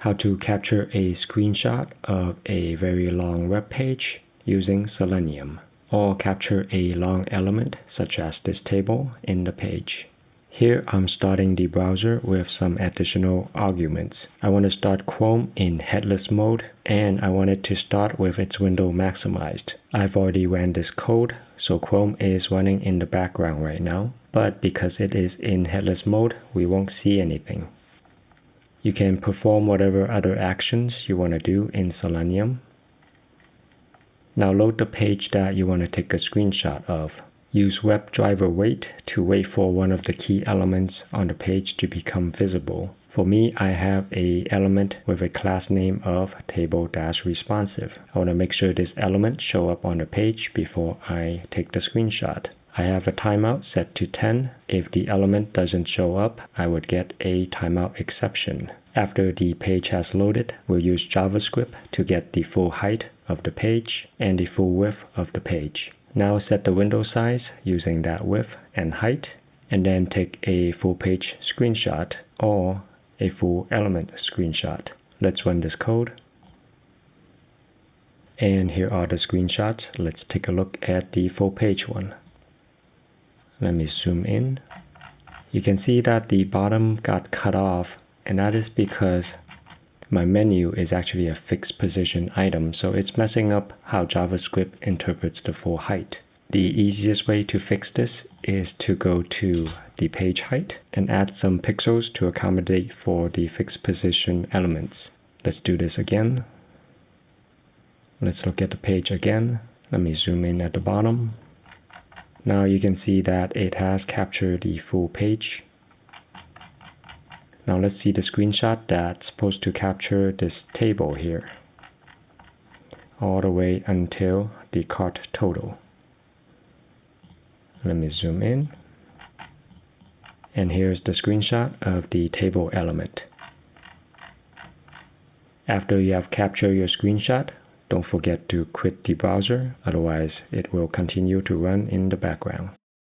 how to capture a screenshot of a very long web page using Selenium, or capture a long element such as this table in the page. Here I'm starting the browser with some additional arguments. I want to start Chrome in headless mode, and I want it to start with its window maximized. I've already ran this code, so Chrome is running in the background right now, but because it is in headless mode, we won't see anything. You can perform whatever other actions you want to do in Selenium. Now load the page that you want to take a screenshot of. Use WebDriver wait to wait for one of the key elements on the page to become visible. For me, I have an element with a class name of table-responsive. I want to make sure this element shows up on the page before I take the screenshot. I have a timeout set to 10. If the element doesn't show up, I would get a timeout exception. After the page has loaded, we'll use JavaScript to get the full height of the page and the full width of the page. Now set the window size using that width and height, and then take a full page screenshot or a full element screenshot. Let's run this code. And here are the screenshots. Let's take a look at the full page one. Let me zoom in. You can see that the bottom got cut off, and that is because my menu is actually a fixed position item, so it's messing up how JavaScript interprets the full height. The easiest way to fix this is to go to the page height and add some pixels to accommodate for the fixed position elements. Let's do this again. Let's look at the page again. Let me zoom in at the bottom. Now you can see that it has captured the full page. Now let's see the screenshot that's supposed to capture this table here, all the way until the cart total. Let me zoom in. And here's the screenshot of the table element. After you have captured your screenshot, don't forget to quit the browser, otherwise it will continue to run in the background.